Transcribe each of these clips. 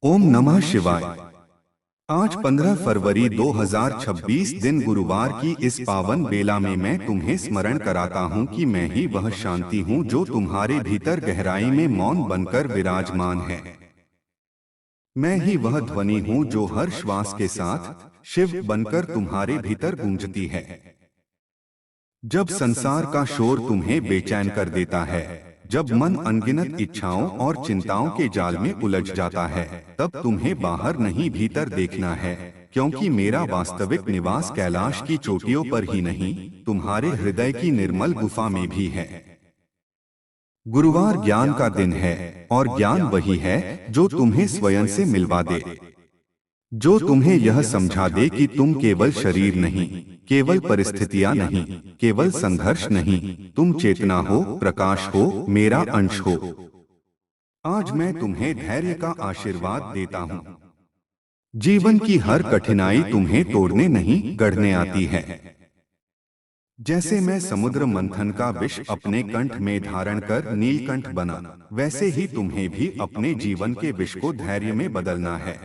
ओम नमः शिवाय। आज 15 फरवरी 2026 दिन गुरुवार की इस पावन बेला में मैं तुम्हें स्मरण कराता हूँ कि मैं ही वह शांति हूँ जो तुम्हारे भीतर गहराई में मौन बनकर विराजमान है। मैं ही वह ध्वनि हूँ जो हर श्वास के साथ शिव बनकर तुम्हारे भीतर गूंजती है। जब संसार का शोर तुम्हें बेचैन कर देता है, जब मन अनगिनत इच्छाओं और चिंताओं के जाल में उलझ जाता है, तब तुम्हें बाहर नहीं भीतर देखना है, क्योंकि मेरा वास्तविक निवास कैलाश की चोटियों पर ही नहीं, तुम्हारे हृदय की निर्मल गुफा में भी है। गुरुवार ज्ञान का दिन है, और ज्ञान वही है जो तुम्हें स्वयं से मिलवा दे, जो तुम्हें यह समझा दे कि तुम केवल शरीर नहीं, केवल परिस्थितियां नहीं, केवल संघर्ष नहीं, तुम चेतना हो, प्रकाश हो, मेरा अंश हो। आज मैं तुम्हें धैर्य का आशीर्वाद देता हूँ। जीवन की हर कठिनाई तुम्हें तोड़ने नहीं, गढ़ने आती है। जैसे मैं समुद्र मंथन का विष अपने कंठ में धारण कर नीलकंठ बना, वैसे ही तुम्हें भी अपने जीवन के विष को धैर्य में बदलना है।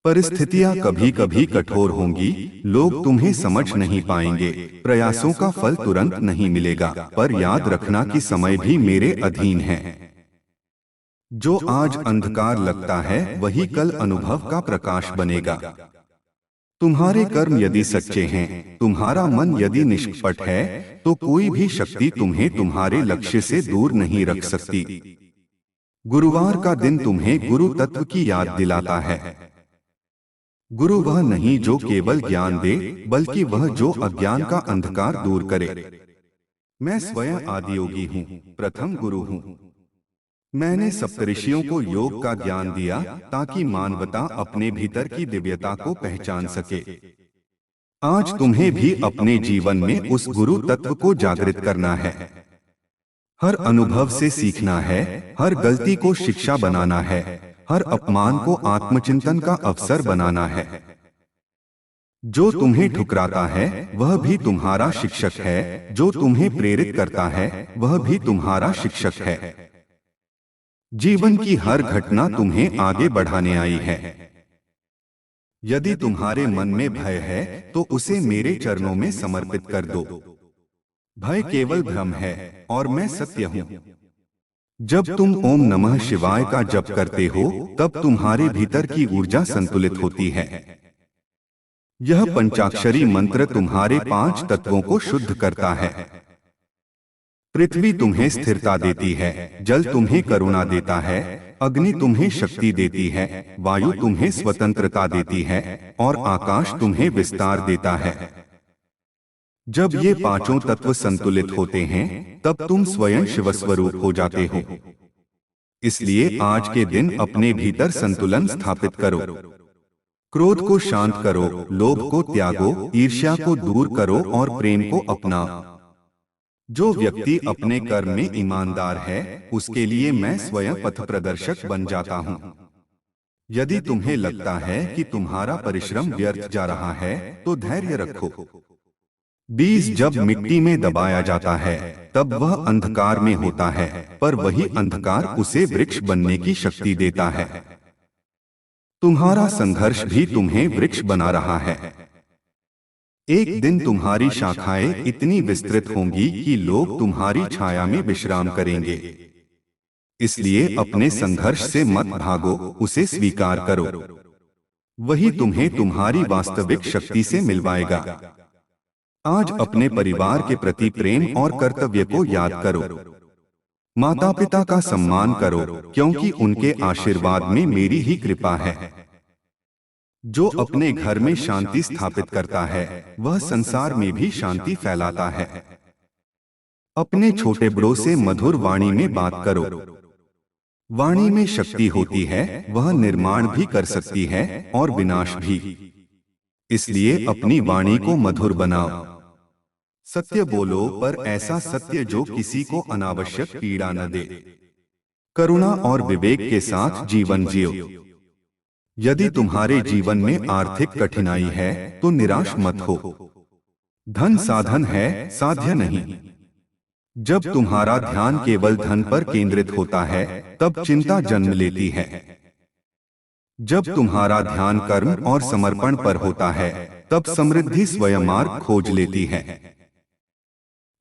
परिस्थितियां कभी कभी कठोर होंगी, लोग तुम्हें समझ नहीं पाएंगे, प्रयासों का फल तुरंत नहीं मिलेगा, पर याद रखना कि समय भी मेरे अधीन है। जो आज अंधकार लगता है वही कल अनुभव का प्रकाश बनेगा। तुम्हारे कर्म यदि सच्चे हैं, तुम्हारा मन यदि निष्कपट है, तो कोई भी शक्ति तुम्हें तुम्हारे लक्ष्य से दूर नहीं रख सकती। गुरुवार का दिन तुम्हें गुरु तत्व की याद दिलाता है। गुरु वह नहीं जो केवल ज्ञान दे, बल्कि वह जो अज्ञान का अंधकार दूर करे। मैं स्वयं आदियोगी हूँ, प्रथम गुरु हूँ। मैंने सप्तऋषियों को योग का ज्ञान दिया ताकि मानवता अपने भीतर की दिव्यता को पहचान सके। आज तुम्हें भी अपने जीवन में उस गुरु तत्व को जागृत करना है। हर अनुभव से सीखना है, हर गलती को शिक्षा बनाना है, हर अपमान को आत्मचिंतन का अवसर बनाना है। जो तुम्हें ठुकराता है वह भी तुम्हारा शिक्षक है, जो तुम्हें प्रेरित करता है वह भी तुम्हारा शिक्षक है। जीवन की हर घटना तुम्हें आगे बढ़ाने आई है। यदि तुम्हारे मन में भय है तो उसे मेरे चरणों में समर्पित कर दो। भय केवल भ्रम है और मैं सत्य हूँ। जब तुम ओम नमः शिवाय का जप करते हो, तब तुम्हारे भीतर की ऊर्जा संतुलित होती है। यह पंचाक्षरी मंत्र तुम्हारे 5 तत्वों को शुद्ध करता है। पृथ्वी तुम्हें स्थिरता देती है, जल तुम्हें करुणा देता है, अग्नि तुम्हें शक्ति देती है, वायु तुम्हें स्वतंत्रता देती है, और आकाश तुम्हें विस्तार देता है। जब ये 5 तत्व संतुलित होते हैं, तब तुम स्वयं शिवस्वरूप हो जाते हो। इसलिए आज के दिन अपने भीतर संतुलन स्थापित करो। क्रोध को शांत करो, लोभ को त्यागो, ईर्ष्या को दूर करो और प्रेम को अपनाओ। जो व्यक्ति अपने कर्म में ईमानदार है, उसके लिए मैं स्वयं पथ प्रदर्शक बन जाता हूँ। यदि तुम्हें लगता है कि तुम्हारा परिश्रम व्यर्थ जा रहा है, तो धैर्य रखो। बीज जब मिट्टी में दबाया जाता है, तब वह अंधकार में होता है, पर वही अंधकार उसे वृक्ष बनने की शक्ति देता है। तुम्हारा संघर्ष भी तुम्हें वृक्ष बना रहा है। एक दिन तुम्हारी शाखाएं इतनी विस्तृत होंगी कि लोग तुम्हारी छाया में विश्राम करेंगे। इसलिए अपने संघर्ष से मत भागो, उसे स्वीकार करो। वही तुम्हें तुम्हारी वास्तविक शक्ति से मिलवाएगा। आज अपने परिवार के प्रति प्रेम और कर्तव्य को याद करो। माता पिता का सम्मान करो, क्योंकि उनके आशीर्वाद में मेरी ही कृपा है। जो अपने घर में शांति स्थापित करता है, वह संसार में भी शांति फैलाता है। अपने छोटे बड़ों से मधुर वाणी में बात करो। वाणी में शक्ति होती है, वह निर्माण भी कर सकती है और विनाश भी। इसलिए अपनी वाणी को मधुर बनाओ। सत्य बोलो, पर ऐसा सत्य जो किसी को अनावश्यक पीड़ा न दे। करुणा और विवेक के साथ जीवन जियो। यदि तुम्हारे जीवन में आर्थिक कठिनाई है, तो निराश मत हो। धन साधन है, साध्य नहीं। जब तुम्हारा ध्यान केवल धन पर केंद्रित होता है, तब चिंता जन्म लेती है। जब तुम्हारा ध्यान कर्म और समर्पण पर होता है, तब समृद्धि स्वयं मार्ग खोज लेती है।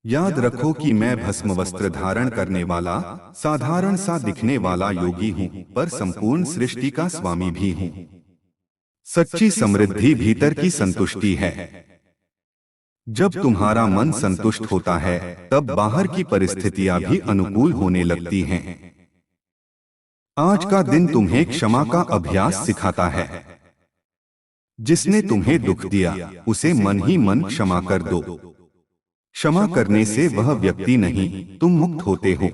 याद रखो कि मैं भस्म वस्त्र धारण करने वाला, साधारण सा दिखने वाला योगी हूँ, पर संपूर्ण सृष्टि का स्वामी भी हूँ। सच्ची समृद्धि भीतर की संतुष्टि है। जब तुम्हारा मन संतुष्ट होता है, तब बाहर की परिस्थितियां भी अनुकूल होने लगती हैं। आज का दिन तुम्हें क्षमा का अभ्यास सिखाता है। जिसने तुम्हें दुख दिया, उसे मन ही मन क्षमा कर दो। क्षमा करने से वह व्यक्ति नहीं, तुम मुक्त होते हो।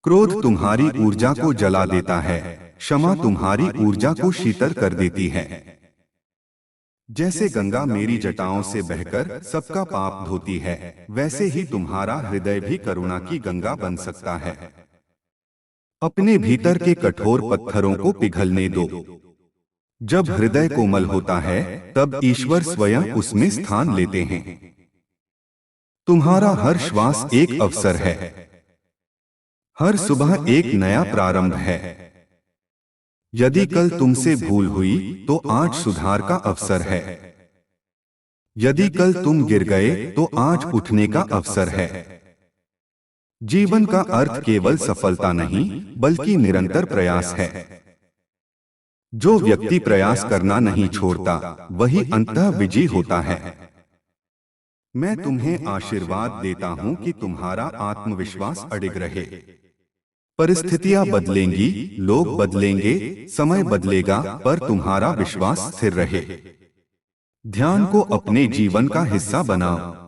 क्रोध तुम्हारी ऊर्जा को जला देता है, क्षमा तुम्हारी ऊर्जा को शीतल कर देती है। जैसे गंगा मेरी जटाओं से बहकर सबका पाप धोती है, वैसे ही तुम्हारा हृदय भी करुणा की गंगा बन सकता है। अपने भीतर के कठोर पत्थरों को पिघलने दो। जब हृदय कोमल होता है, तब ईश्वर स्वयं उसमें स्थान लेते हैं। तुम्हारा हर श्वास एक अवसर है। हर सुबह एक नया प्रारंभ है। यदि कल तुमसे भूल हुई, तो आज सुधार का अवसर है। यदि कल तुम गिर गए, तो आज उठने का अवसर है। जीवन का अर्थ केवल सफलता नहीं, बल्कि निरंतर प्रयास है। जो व्यक्ति प्रयास करना नहीं छोड़ता, वही अंततः विजयी होता है। मैं तुम्हें आशीर्वाद देता हूं कि तुम्हारा आत्मविश्वास अडिग रहे। परिस्थितियां बदलेंगी, लोग बदलेंगे, समय बदलेगा, पर तुम्हारा विश्वास स्थिर रहे। ध्यान को अपने जीवन का हिस्सा बनाओ।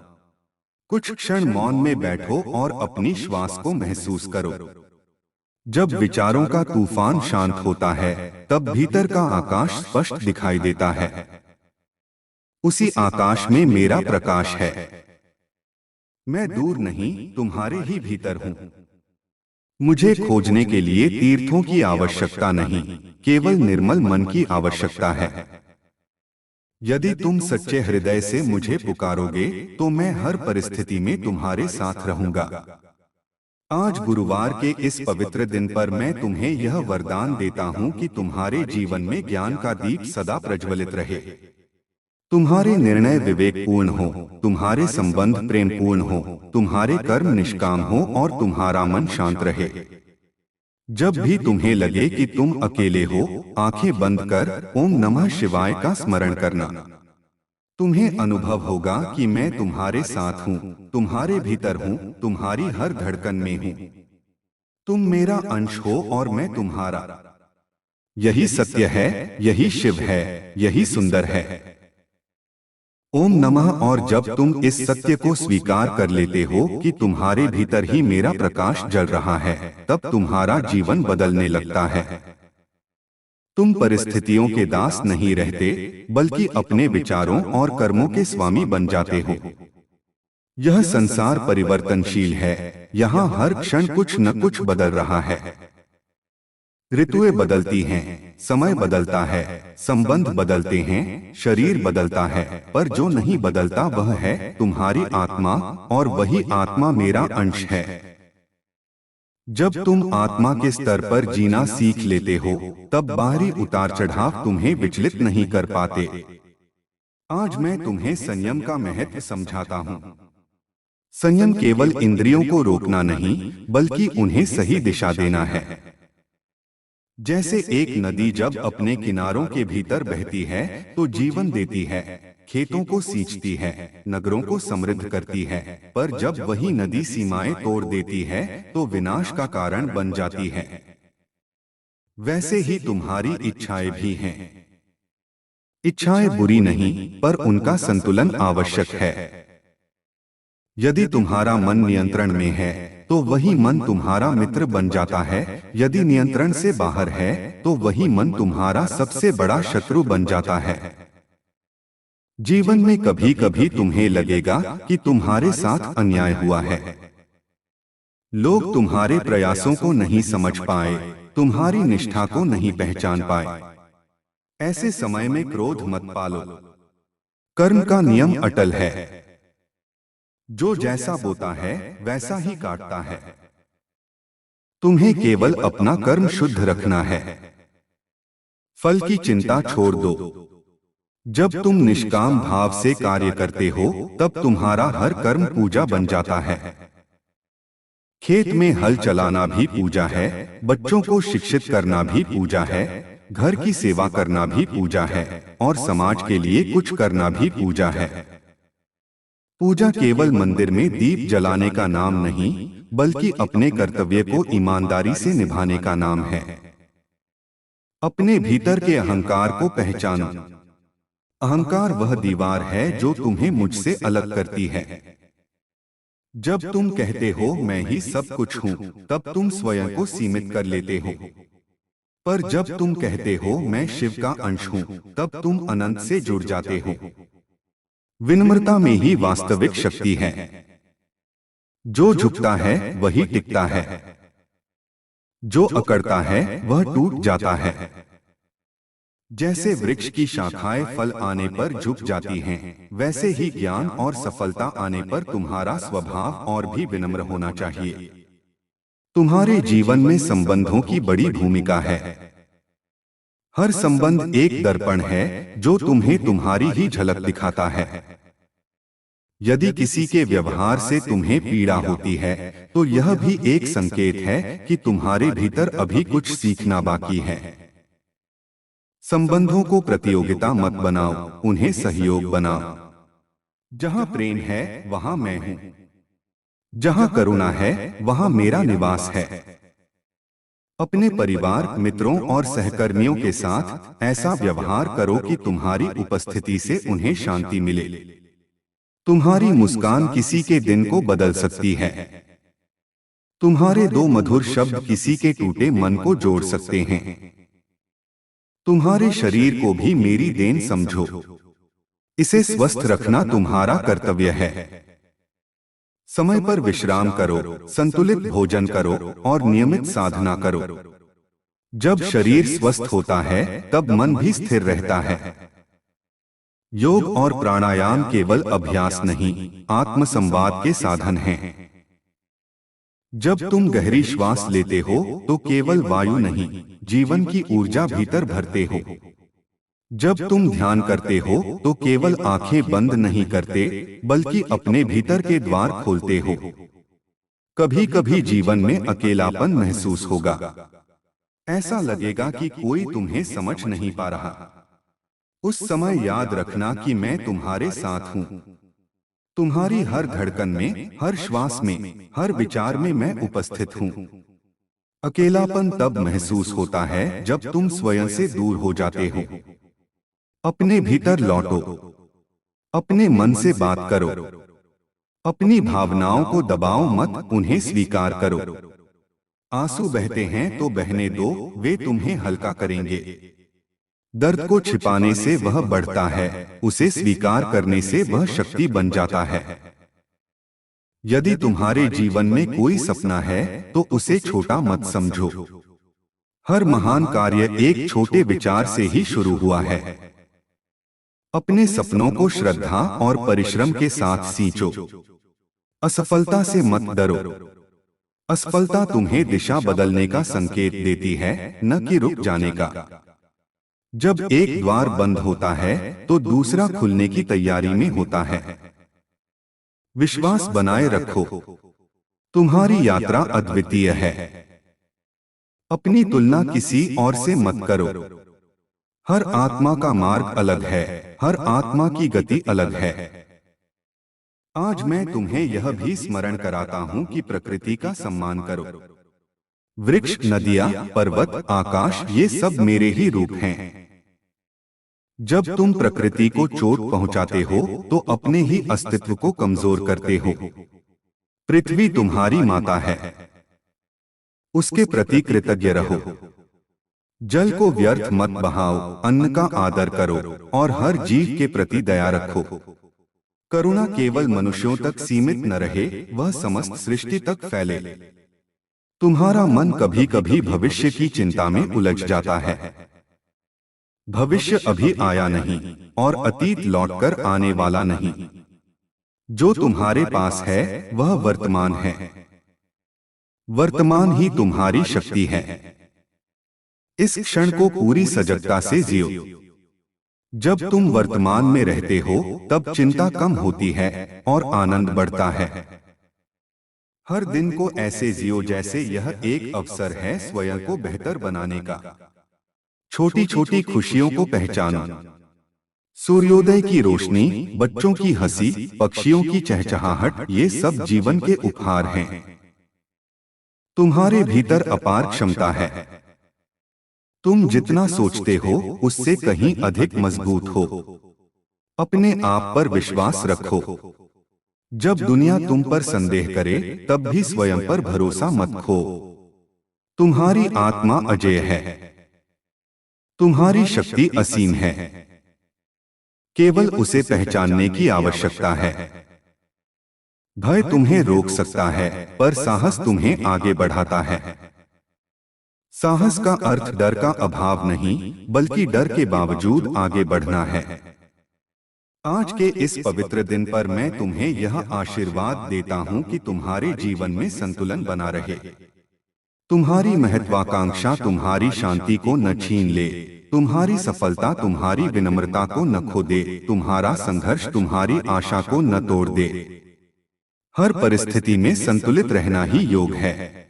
कुछ क्षण मौन में बैठो और अपनी श्वास को महसूस करो। जब विचारों का तूफान शांत होता है, तब भीतर का आकाश स्पष्ट दिखाई देता है। उसी आकाश में मेरा प्रकाश है। मैं दूर नहीं, तुम्हारे ही भीतर हूं। मुझे खोजने के लिए तीर्थों की आवश्यकता नहीं, केवल निर्मल मन की आवश्यकता है। यदि तुम सच्चे हृदय से मुझे पुकारोगे, तो मैं हर परिस्थिति में तुम्हारे साथ रहूंगा। आज गुरुवार के इस पवित्र दिन पर मैं तुम्हें यह वरदान देता हूं कि तुम्हारे जीवन में ज्ञान का दीप सदा प्रज्वलित रहे। तुम्हारे निर्णय विवेकपूर्ण हो, तुम्हारे संबंध प्रेमपूर्ण हो, तुम्हारे कर्म निष्काम हो और तुम्हारा मन शांत रहे। जब भी तुम्हें लगे कि तुम अकेले हो, आंखें बंद कर ओम नमः शिवाय का स्मरण करना। तुम्हें अनुभव होगा कि मैं तुम्हारे साथ हूँ, तुम्हारे भीतर हूँ, तुम्हारी हर धड़कन में हूँ। तुम मेरा अंश हो और मैं तुम्हारा। यही सत्य है, यही शिव है, यही सुंदर है। ओम नमः। और जब तुम इस सत्य को स्वीकार कर लेते हो कि तुम्हारे भीतर ही मेरा प्रकाश जल रहा है, तब तुम्हारा जीवन बदलने लगता है। तुम परिस्थितियों के दास नहीं रहते, बल्कि अपने विचारों और कर्मों के स्वामी बन जाते हो। यह संसार परिवर्तनशील है, यहाँ हर क्षण कुछ न कुछ बदल रहा है। ऋतुएं बदलती हैं, समय बदलता है, संबंध बदलते हैं, शरीर बदलता है, पर जो नहीं बदलता वह है तुम्हारी आत्मा, और वही आत्मा मेरा अंश है। जब तुम आत्मा के स्तर पर जीना सीख लेते हो, तब बाहरी उतार चढ़ाव तुम्हें विचलित नहीं कर पाते। आज मैं तुम्हें संयम का महत्व समझाता हूँ। संयम केवल इंद्रियों को रोकना नहीं, बल्कि उन्हें सही दिशा देना है। जैसे एक नदी जब अपने किनारों के भीतर बहती है, तो जीवन देती है, खेतों को सींचती है, नगरों को समृद्ध करती है, पर जब वही नदी सीमाएं तोड़ देती है, तो विनाश का कारण बन जाती है। वैसे ही तुम्हारी इच्छाएं भी हैं। इच्छाएं बुरी नहीं, पर उनका संतुलन आवश्यक है। यदि तुम्हारा मन नियंत्रण में है, तो वही मन तुम्हारा मित्र बन जाता है। यदि नियंत्रण से बाहर है, तो वही मन तुम्हारा सबसे बड़ा शत्रु बन जाता है। जीवन में कभी कभी तुम्हें लगेगा कि तुम्हारे साथ अन्याय हुआ है। लोग तुम्हारे प्रयासों को नहीं समझ पाए, तुम्हारी निष्ठा को नहीं पहचान पाए। ऐसे समय में क्रोध मत पालो। कर्म का नियम अटल है। जो जैसा बोता है, वैसा ही काटता है। तुम्हें केवल अपना कर्म शुद्ध रखना है। फल की चिंता छोड़ दो। जब तुम निष्काम भाव से कार्य करते हो तब तुम्हारा हर कर्म पूजा बन जाता है। खेत में हल चलाना भी पूजा है, बच्चों को शिक्षित करना भी पूजा है, घर की सेवा करना भी पूजा है और समाज के लिए कुछ करना भी पूजा है। पूजा केवल मंदिर में दीप जलाने का नाम नहीं, बल्कि अपने कर्तव्य को ईमानदारी से निभाने का नाम है। अपने भीतर के अहंकार को पहचानो। अहंकार वह दीवार है जो तुम्हें मुझसे अलग करती है। जब तुम कहते हो मैं ही सब कुछ हूं, तब तुम स्वयं को सीमित कर लेते हो। पर जब तुम कहते हो मैं शिव का अंश हूं, तब तुम अनंत से जुड़ जाते हो। विनम्रता में ही वास्तविक शक्ति है। जो झुकता है वही टिकता है, जो अकड़ता है वह टूट जाता है। जैसे वृक्ष की शाखाएं फल आने पर झुक जाती हैं, वैसे ही ज्ञान और सफलता आने पर तुम्हारा स्वभाव और भी विनम्र होना चाहिए। तुम्हारे जीवन में संबंधों की बड़ी भूमिका है। हर संबंध एक दर्पण है जो तुम्हें तुम्हारी ही झलक दिखाता है। यदि किसी के व्यवहार से तुम्हें पीड़ा होती है, तो यह भी एक संकेत है कि तुम्हारे भीतर अभी कुछ सीखना बाकी है। संबंधों को प्रतियोगिता मत बनाओ, उन्हें सहयोग बनाओ। जहां प्रेम है वहां मैं हूं, जहां करुणा है वहां मेरा निवास है। अपने परिवार, मित्रों और सहकर्मियों के साथ ऐसा व्यवहार करो कि तुम्हारी उपस्थिति से उन्हें शांति मिले। तुम्हारी मुस्कान किसी के दिन को बदल सकती है। तुम्हारे दो मधुर शब्द किसी के टूटे मन को जोड़ सकते हैं। तुम्हारे शरीर को भी मेरी देन समझो। इसे स्वस्थ रखना तुम्हारा कर्तव्य है। समय पर विश्राम करो, संतुलित भोजन करो और नियमित साधना करो। जब शरीर स्वस्थ होता है तब मन भी स्थिर रहता है। योग और प्राणायाम केवल अभ्यास नहीं, आत्मसंवाद के साधन हैं। जब तुम गहरी श्वास लेते हो तो केवल वायु नहीं, जीवन की ऊर्जा भीतर भरते हो। जब तुम ध्यान करते हो तो केवल आंखें बंद नहीं करते, बल्कि अपने भीतर के द्वार खोलते हो। कभी कभी जीवन में अकेलापन महसूस होगा। ऐसा लगेगा कि कोई तुम्हें समझ नहीं पा रहा। उस समय याद रखना कि मैं तुम्हारे साथ हूं। तुम्हारी हर धड़कन में, हर श्वास में, हर विचार में मैं उपस्थित हूं। अकेलापन तब महसूस होता है जब तुम स्वयं से दूर हो जाते हो। अपने भीतर लौटो, अपने मन से बात करो। अपनी भावनाओं को दबाओ मत, उन्हें स्वीकार करो। आंसू बहते हैं तो बहने दो, वे तुम्हें हल्का करेंगे। दर्द को छिपाने से वह बढ़ता है, उसे स्वीकार करने से वह शक्ति बन जाता है। यदि तुम्हारे जीवन में कोई सपना है तो उसे छोटा मत समझो। हर महान कार्य एक छोटे विचार से ही शुरू हुआ है। अपने सपनों को श्रद्धा और परिश्रम के साथ सींचो। असफलता से मत डरो। असफलता तुम्हें दिशा बदलने का संकेत देती है, न कि रुक जाने का। जब एक द्वार बंद होता है तो दूसरा खुलने की तैयारी में होता है। विश्वास बनाए रखो, तुम्हारी यात्रा अद्वितीय है। अपनी तुलना किसी और से मत करो। हर आत्मा का मार्ग अलग है, हर आत्मा की गति अलग है। आज मैं तुम्हें यह भी स्मरण कराता हूं कि प्रकृति का सम्मान करो। वृक्ष, नदियां, पर्वत, आकाश, ये सब मेरे ही रूप हैं। जब तुम प्रकृति को चोट पहुंचाते हो तो अपने ही अस्तित्व को कमजोर करते हो। पृथ्वी तुम्हारी माता है, उसके प्रति कृतज्ञ रहो। जल को व्यर्थ मत बहाओ, अन्न का आदर करो और हर जीव के प्रति दया रखो। करुणा केवल मनुष्यों तक सीमित न रहे, वह समस्त सृष्टि तक फैले। तुम्हारा मन कभी कभी भविष्य की चिंता में उलझ जाता है। भविष्य अभी आया नहीं और अतीत लौटकर आने वाला नहीं। जो तुम्हारे पास है वह वर्तमान है। वर्तमान ही तुम्हारी शक्ति है। इस क्षण को पूरी सजगता से जियो। जब तुम वर्तमान में रहते हो तब चिंता कम होती है और आनंद बढ़ता है। हर दिन को ऐसे जियो जैसे यह एक अवसर है स्वयं को बेहतर बनाने का। छोटी छोटी खुशियों को पहचानो। सूर्योदय की रोशनी, बच्चों की हंसी, पक्षियों की चहचहाहट, ये सब जीवन के उपहार हैं। तुम्हारे भीतर अपार क्षमता है। तुम जितना सोचते हो उससे कहीं अधिक मजबूत हो। अपने आप पर विश्वास रखो। जब दुनिया तुम पर संदेह करे तब भी स्वयं पर भरोसा मत खो। तुम्हारी आत्मा अजेय है। तुम्हारी शक्ति असीम है। केवल उसे पहचानने की आवश्यकता है। भय तुम्हें रोक सकता है पर साहस तुम्हें आगे बढ़ाता है। साहस का अर्थ डर का अभाव नहीं बल्कि डर के बावजूद आगे बढ़ना है। आज के इस पवित्र दिन पर मैं तुम्हें यह आशीर्वाद देता हूं कि तुम्हारे जीवन में संतुलन बना रहे। तुम्हारी महत्वाकांक्षा तुम्हारी शांति को न छीन ले। तुम्हारी सफलता तुम्हारी विनम्रता को न खो दे। तुम्हारा संघर्ष तुम्हारी आशा को न तोड़ दे। हर परिस्थिति में संतुलित रहना ही योग है।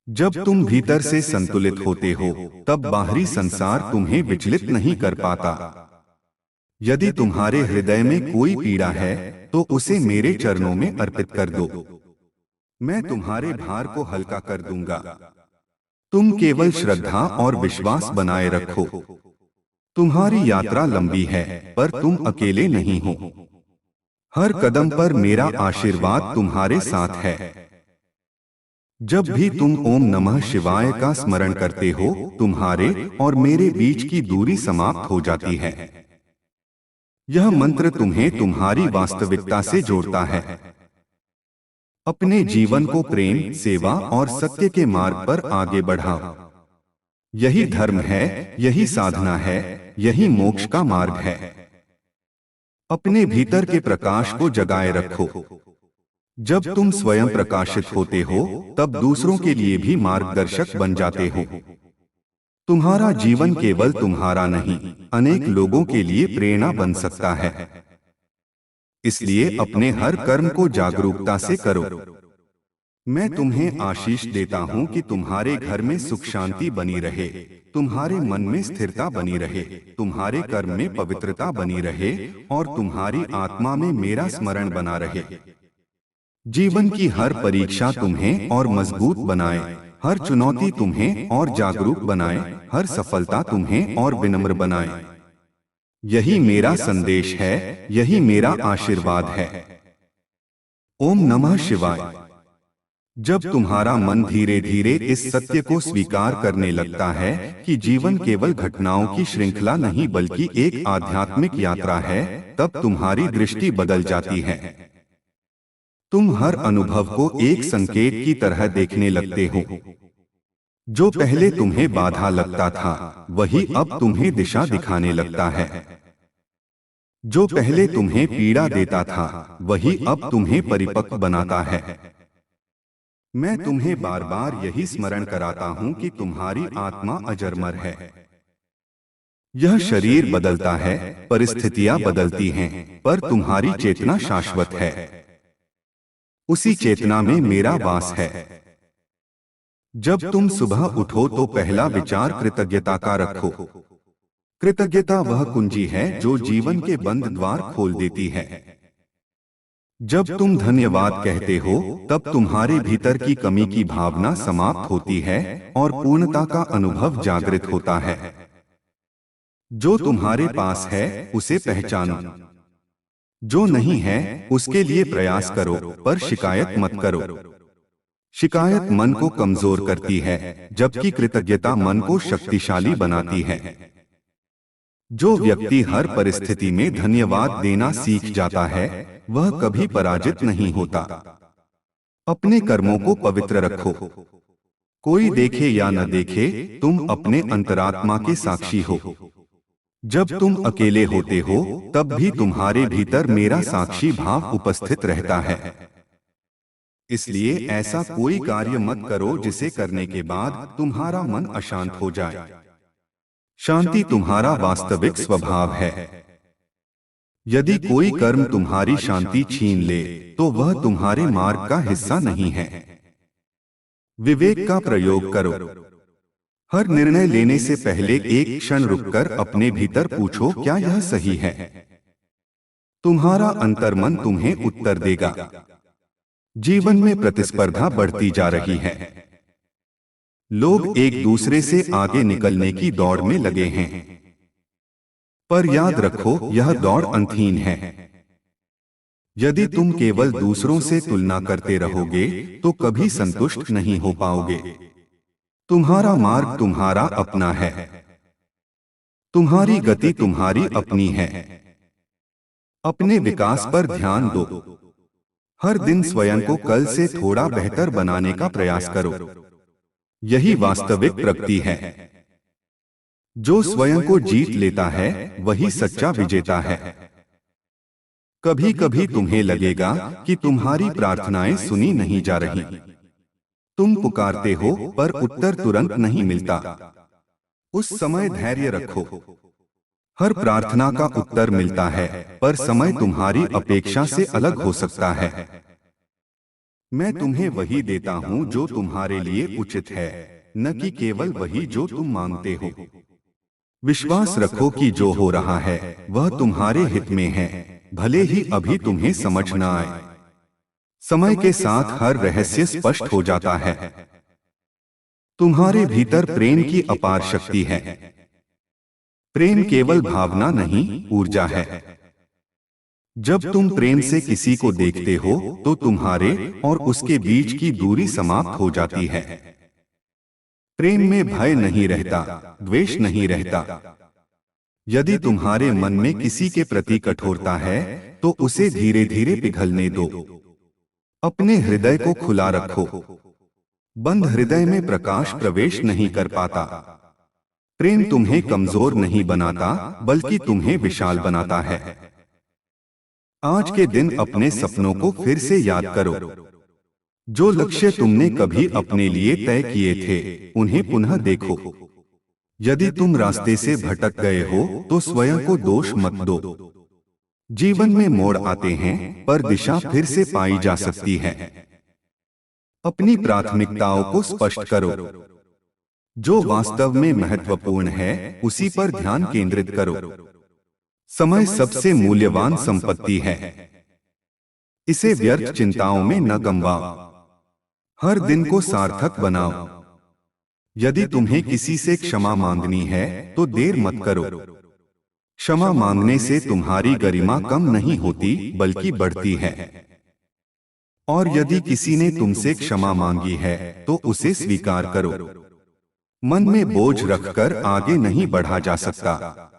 जब तुम भीतर से संतुलित होते हो तब बाहरी संसार तुम्हें विचलित नहीं कर पाता। यदि तुम्हारे हृदय में कोई पीड़ा है तो उसे मेरे चरणों में अर्पित कर दो। मैं तुम्हारे भार को हल्का कर दूंगा। तुम केवल श्रद्धा और विश्वास बनाए रखो। तुम्हारी यात्रा लंबी है पर तुम अकेले नहीं हो। हर कदम पर मेरा आशीर्वाद तुम्हारे साथ है। जब भी तुम ओम नमः शिवाय का स्मरण करते हो तुम्हारे और मेरे बीच की दूरी समाप्त हो जाती है। यह मंत्र तुम्हें तुम्हारी वास्तविकता से जोड़ता है। अपने जीवन को प्रेम, सेवा और सत्य के मार्ग पर आगे बढ़ाओ। यही धर्म है, यही साधना है, यही मोक्ष का मार्ग है। अपने भीतर के प्रकाश को जगाए रखो। जब तुम स्वयं प्रकाशित होते हो तब दूसरों के लिए भी मार्गदर्शक बन जाते हो। तुम्हारा जीवन केवल तुम्हारा नहीं, अनेक लोगों के लिए प्रेरणा बन सकता है। इसलिए अपने हर कर्म को जागरूकता से करो। मैं तुम्हें आशीष देता हूं कि तुम्हारे घर में सुख शांति बनी रहे, तुम्हारे मन में स्थिरता बनी रहे, तुम्हारे कर्म में पवित्रता बनी रहे और तुम्हारी आत्मा में मेरा स्मरण बना रहे। जीवन की हर परीक्षा तुम्हें और मजबूत बनाए, हर चुनौती तुम्हें और जागरूक बनाए, हर सफलता तुम्हें और विनम्र बनाए। यही मेरा संदेश है, यही मेरा आशीर्वाद है। ओम नमः शिवाय। जब तुम्हारा मन धीरे धीरे इस सत्य को स्वीकार करने लगता है कि जीवन केवल घटनाओं की श्रृंखला नहीं बल्कि एक आध्यात्मिक यात्रा है, तब तुम्हारी दृष्टि बदल जाती है। तुम हर अनुभव को एक संकेत की तरह देखने लगते हो। जो पहले तुम्हें बाधा लगता था वही अब तुम्हें दिशा दिखाने लगता है। जो पहले तुम्हें पीड़ा देता था वही अब तुम्हें परिपक्व बनाता है। मैं तुम्हें बार बार यही स्मरण कराता हूं कि तुम्हारी आत्मा अजरमर है। यह शरीर बदलता है, परिस्थितियां बदलती हैं, पर तुम्हारी चेतना शाश्वत है। उसी चेतना में मेरा वास है। जब तुम सुबह उठो तो पहला विचार कृतज्ञता का रखो। कृतज्ञता वह कुंजी है जो जीवन के बंद द्वार खोल देती है। जब तुम धन्यवाद कहते हो तब तुम्हारे भीतर की कमी की भावना समाप्त होती है और पूर्णता का अनुभव जागृत होता है। जो तुम्हारे पास है उसे पहचानो। जो नहीं है उसके लिए प्रयास करो, पर शिकायत मत करो। शिकायत मन को कमजोर करती है, जबकि कृतज्ञता मन को शक्तिशाली बनाती है। जो व्यक्ति हर परिस्थिति में धन्यवाद देना सीख जाता है वह कभी पराजित नहीं होता। अपने कर्मों को पवित्र रखो। कोई देखे या न देखे, तुम अपने अंतरात्मा के साक्षी हो। जब तुम अकेले होते हो तब भी तुम्हारे भीतर मेरा साक्षी भाव उपस्थित रहता है। इसलिए ऐसा कोई कार्य मत करो जिसे करने के बाद तुम्हारा मन अशांत हो जाए। शांति तुम्हारा वास्तविक स्वभाव है। यदि कोई कर्म तुम्हारी शांति छीन ले तो वह तुम्हारे मार्ग का हिस्सा नहीं है। विवेक का प्रयोग करो। हर निर्णय लेने से पहले एक क्षण रुककर अपने भीतर पूछो, क्या यह सही है? तुम्हारा अंतर्मन तुम्हें उत्तर देगा। जीवन में प्रतिस्पर्धा बढ़ती जा रही है। लोग एक दूसरे से आगे निकलने की दौड़ में लगे हैं, पर याद रखो यह दौड़ अंतहीन है। यदि तुम केवल दूसरों से तुलना करते रहोगे तो कभी संतुष्ट नहीं हो पाओगे। तुम्हारा मार्ग तुम्हारा अपना है। तुम्हारी गति तुम्हारी अपनी है। अपने विकास पर ध्यान दो। हर दिन स्वयं को कल से थोड़ा बेहतर बनाने का प्रयास करो। यही वास्तविक प्रगति है। जो स्वयं को जीत लेता है वही सच्चा विजेता है। कभी कभी तुम्हें लगेगा कि तुम्हारी प्रार्थनाएं सुनी नहीं जा रही। तुम पुकारते हो पर उत्तर तुरंत नहीं मिलता। उस समय धैर्य रखो। हर प्रार्थना का उत्तर मिलता है, पर समय तुम्हारी अपेक्षा से अलग हो सकता है। मैं तुम्हें वही देता हूं जो तुम्हारे लिए उचित है, न कि केवल वही जो तुम मांगते हो। विश्वास रखो कि जो हो रहा है वह तुम्हारे हित में है, भले ही अभी तुम्हें समझ न आए। समय के साथ हर रहस्य स्पष्ट हो जाता है। तुम्हारे भीतर प्रेम की अपार शक्ति है। प्रेम केवल भावना नहीं, ऊर्जा है। जब तुम प्रेम से किसी को देखते हो तो तुम्हारे और उसके बीच की दूरी समाप्त हो जाती है। प्रेम में भय नहीं रहता, द्वेष नहीं रहता। यदि तुम्हारे मन में किसी के प्रति कठोरता है तो उसे धीरे धीरे पिघलने दो। अपने हृदय को खुला रखो। बंद हृदय में प्रकाश प्रवेश नहीं कर पाता। प्रेम तुम्हें कमजोर नहीं बनाता, बल्कि तुम्हें विशाल बनाता है। आज के दिन अपने सपनों को फिर से याद करो। जो लक्ष्य तुमने कभी अपने लिए तय किए थे उन्हें पुनः देखो। यदि तुम रास्ते से भटक गए हो तो स्वयं को दोष मत दो। जीवन में मोड़ आते हैं, पर दिशा फिर से पाई जा सकती है। अपनी प्राथमिकताओं को स्पष्ट करो। जो वास्तव में महत्वपूर्ण है उसी पर ध्यान केंद्रित करो। समय सबसे मूल्यवान संपत्ति है। इसे व्यर्थ चिंताओं में न गंवाओ। हर दिन को सार्थक बनाओ। यदि तुम्हें किसी से क्षमा मांगनी है तो देर मत करो। क्षमा मांगने से तुम्हारी गरिमा कम नहीं होती, बल्कि बढ़ती है। और यदि किसी ने तुमसे क्षमा मांगी है तो उसे स्वीकार करो। मन में बोझ रखकर आगे नहीं बढ़ा जा सकता।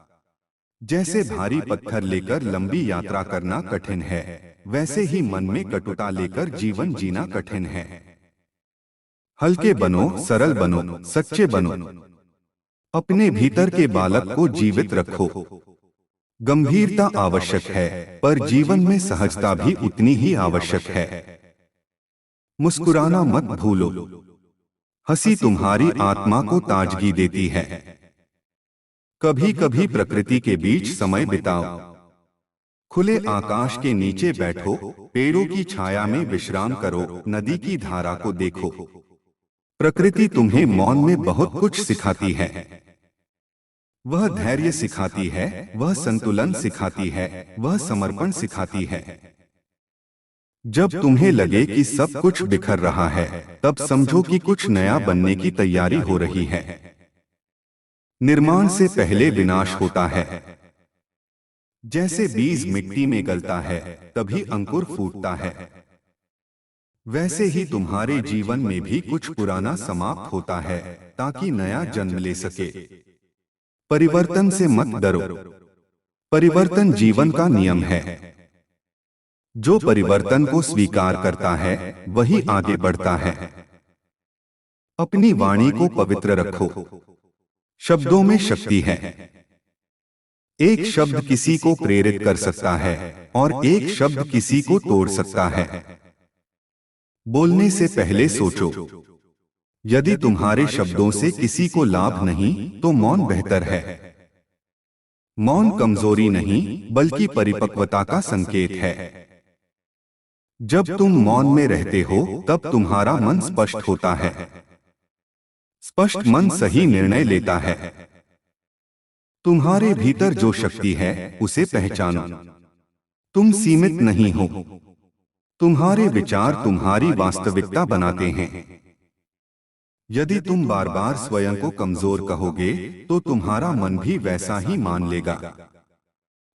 जैसे भारी पत्थर लेकर लंबी यात्रा करना कठिन है, वैसे ही मन में कटुता लेकर जीवन जीना कठिन है। हल्के बनो, सरल बनो, सच्चे बनो। अपने भीतर के बालक को जीवित रखो। गंभीरता आवश्यक है, पर जीवन में सहजता भी उतनी ही आवश्यक है। मुस्कुराना मत भूलो। हंसी तुम्हारी आत्मा को ताजगी देती है। कभी कभी प्रकृति के बीच समय बिताओ। खुले आकाश के नीचे बैठो, पेड़ों की छाया में विश्राम करो, नदी की धारा को देखो। प्रकृति तुम्हें मौन में बहुत कुछ सिखाती है। वह धैर्य सिखाती है, वह संतुलन सिखाती है, वह समर्पण सिखाती है। जब तुम्हें लगे कि सब कुछ बिखर रहा है, तब समझो कि कुछ नया बनने की तैयारी हो रही है। निर्माण से पहले विनाश होता है। जैसे बीज मिट्टी में गलता है, तभी अंकुर फूटता है। वैसे ही तुम्हारे जीवन में भी कुछ पुराना समाप्त होता है, ताकि नया जन्म ले सके। परिवर्तन से मत डरो। परिवर्तन जीवन का नियम है। जो परिवर्तन को स्वीकार करता है वही आगे बढ़ता है। अपनी वाणी को पवित्र रखो। शब्दों में शक्ति है। एक शब्द किसी को प्रेरित कर सकता है और एक शब्द किसी को तोड़ सकता है। बोलने से पहले सोचो। यदि तुम्हारे शब्दों से किसी को लाभ नहीं तो मौन बेहतर है। मौन कमजोरी नहीं बल्कि परिपक्वता का संकेत है। जब तुम मौन में रहते हो तब तुम्हारा मन स्पष्ट होता है। स्पष्ट मन सही निर्णय लेता है। तुम्हारे भीतर जो शक्ति है उसे पहचानो। तुम सीमित नहीं हो। तुम्हारे विचार तुम्हारी वास्तविकता बनाते हैं। यदि तुम बार बार स्वयं को कमजोर कहोगे तो तुम्हारा मन भी वैसा ही मान लेगा।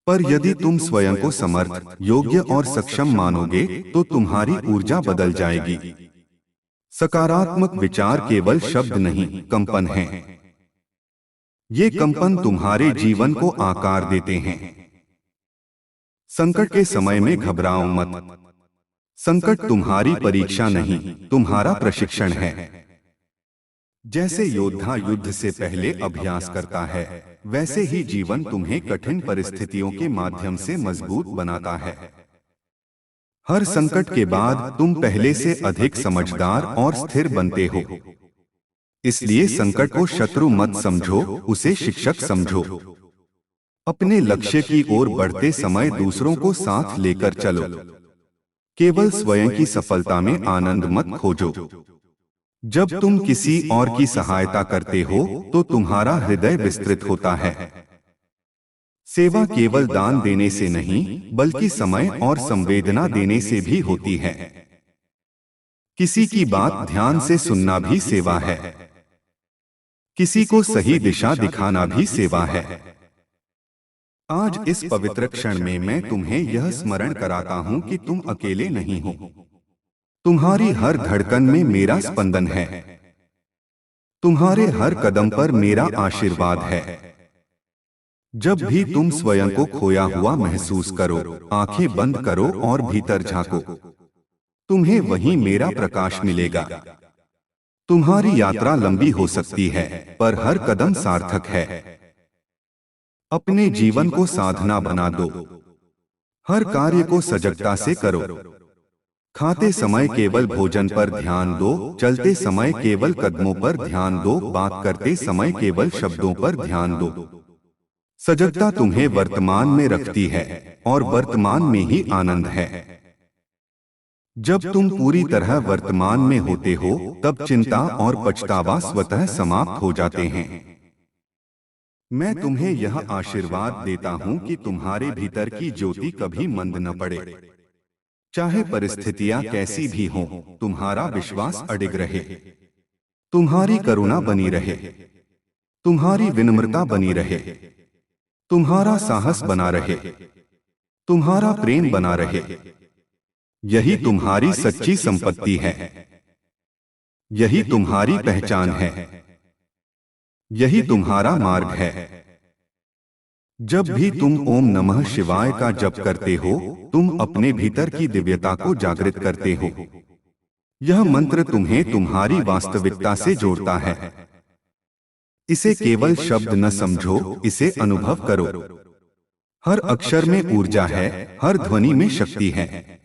पर यदि तुम स्वयं को समर्थ, योग्य और सक्षम मानोगे तो तुम्हारी ऊर्जा बदल जाएगी। सकारात्मक विचार केवल शब्द नहीं, कंपन हैं। ये कंपन तुम्हारे जीवन को आकार देते हैं। संकट के समय में घबराओ मत। संकट तुम्हारी परीक्षा नहीं, तुम्हारा प्रशिक्षण है। जैसे योद्धा युद्ध से पहले अभ्यास करता है, वैसे ही जीवन तुम्हें कठिन परिस्थितियों के माध्यम से मजबूत बनाता है। हर संकट के बाद तुम पहले से अधिक समझदार और स्थिर बनते हो। इसलिए संकट को शत्रु मत समझो, उसे शिक्षक समझो। अपने लक्ष्य की ओर बढ़ते समय दूसरों को साथ लेकर चलो। केवल स्वयं की सफलता में आनंद मत खोजो। जब तुम किसी और की सहायता करते हो तो तुम्हारा हृदय विस्तृत होता है। सेवा केवल दान देने से नहीं बल्कि समय और संवेदना देने से भी होती है। किसी की बात ध्यान से सुनना भी सेवा है। किसी को सही दिशा दिखाना भी सेवा है। आज इस पवित्र क्षण में मैं तुम्हें यह स्मरण कराता हूं कि तुम अकेले नहीं हो। तुम्हारी हर धड़कन में मेरा स्पंदन है। तुम्हारे हर कदम पर मेरा आशीर्वाद है। जब भी तुम स्वयं को खोया हुआ महसूस करो, आंखें बंद करो और भीतर झांको। तुम्हें वहीं मेरा प्रकाश मिलेगा। तुम्हारी यात्रा लंबी हो सकती है, पर हर कदम सार्थक है। अपने जीवन को साधना बना दो। हर कार्य को सजगता से करो। खाते समय केवल भोजन पर ध्यान दो, चलते समय केवल कदमों पर ध्यान दो, बात करते समय केवल शब्दों पर ध्यान दो। सजगता तुम्हें वर्तमान में रखती है और वर्तमान में ही आनंद है। जब तुम पूरी तरह वर्तमान में होते हो तब चिंता और पछतावा स्वतः समाप्त हो जाते हैं। मैं तुम्हें यह आशीर्वाद देता हूं कि तुम्हारे भीतर की ज्योति कभी मंद न पड़े। चाहे परिस्थितियां कैसी भी हों, तुम्हारा विश्वास अडिग रहे। तुम्हारी करुणा बनी रहे। तुम्हारी विनम्रता बनी रहे। तुम्हारा साहस बना रहे। तुम्हारा प्रेम बना रहे। यही तुम्हारी सच्ची संपत्ति है। यही तुम्हारी पहचान है। यही तुम्हारा मार्ग है। जब भी तुम ओम नमः शिवाय का जप करते हो, तुम अपने भीतर की दिव्यता को जागृत करते हो। यह मंत्र तुम्हें तुम्हारी वास्तविकता से जोड़ता है। इसे केवल शब्द न समझो, इसे अनुभव करो। हर अक्षर में ऊर्जा है, हर ध्वनि में शक्ति है।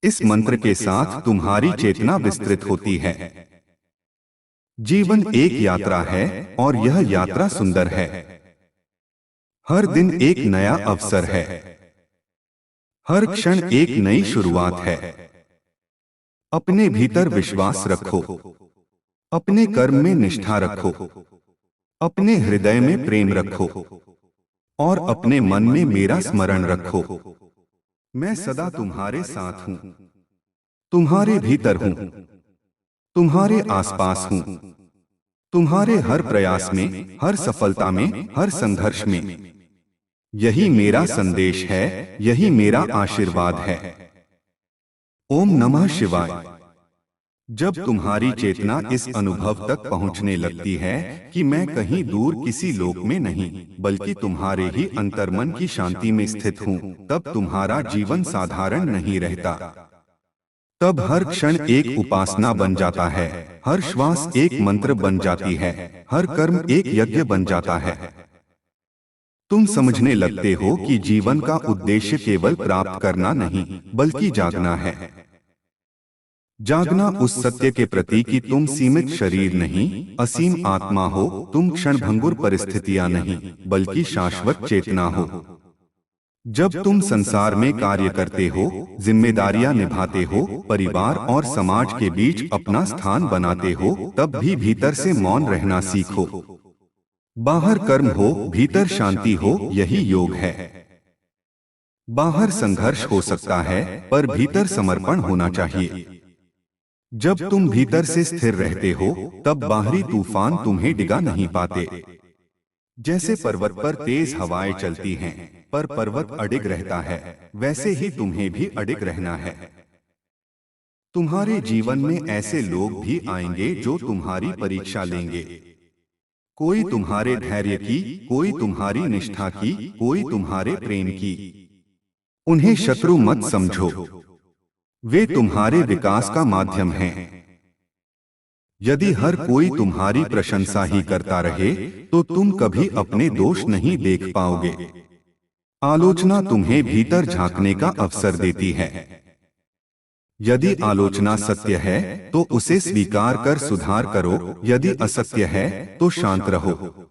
इस मंत्र के साथ तुम्हारी चेतना विस्तृत होती है। जीवन एक यात्रा है और यह यात्रा सुंदर है। हर दिन एक नया अवसर है। हर क्षण एक नई शुरुआत है। अपने भीतर विश्वास रखो। अपने कर्म में निष्ठा रखो। अपने हृदय में प्रेम रखो और अपने मन में मेरा स्मरण रखो। मैं सदा तुम्हारे साथ हूं। तुम्हारे भीतर हूं। तुम्हारे आसपास हूं। तुम्हारे हर प्रयास में, हर सफलता में, हर संघर्ष में। यही मेरा संदेश है, यही मेरा आशीर्वाद है। ओम नमः शिवाय। जब तुम्हारी चेतना इस अनुभव तक पहुंचने लगती है कि मैं कहीं दूर किसी लोक में नहीं बल्कि तुम्हारे ही अंतर्मन की शांति में स्थित हूं, तब तुम्हारा जीवन साधारण नहीं रहता। तब हर क्षण एक उपासना बन जाता है, हर श्वास एक मंत्र बन जाती है, हर कर्म एक यज्ञ बन जाता है। तुम समझने लगते हो कि जीवन का उद्देश्य केवल प्राप्त करना नहीं बल्कि जागना है। जागना उस सत्य के प्रति कि तुम सीमित शरीर नहीं, असीम आत्मा हो, तुम क्षणभंगुर परिस्थितियां नहीं, बल्कि शाश्वत चेतना हो। जब तुम संसार में कार्य करते हो, जिम्मेदारियां निभाते हो, परिवार और समाज के बीच अपना स्थान बनाते हो, तब भी भीतर से मौन रहना सीखो। बाहर कर्म हो, भीतर शांति हो, यही योग है। बाहर संघर्ष हो सकता है, पर भीतर समर्पण होना चाहिए। जब तुम भीतर से स्थिर रहते हो, तब बाहरी तूफान तुम्हें डिगा नहीं पाते। जैसे पर्वत पर तेज हवाएं चलती हैं, पर पर्वत अडिग रहता है, वैसे ही तुम्हें भी अडिग रहना है। तुम्हारे जीवन में ऐसे लोग भी आएंगे जो तुम्हारी परीक्षा लेंगे। कोई तुम्हारे धैर्य की, कोई तुम्हारी निष्ठा की, कोई तुम्हारे प्रेम की। उन्हें शत्रु मत समझो, वे तुम्हारे विकास का माध्यम हैं। यदि हर कोई तुम्हारी प्रशंसा ही करता रहे, तो तुम कभी अपने दोष नहीं देख पाओगे। आलोचना तुम्हें भीतर झांकने का अवसर देती है। यदि आलोचना सत्य है, तो उसे स्वीकार कर सुधार करो, यदि असत्य है, तो शांत रहो।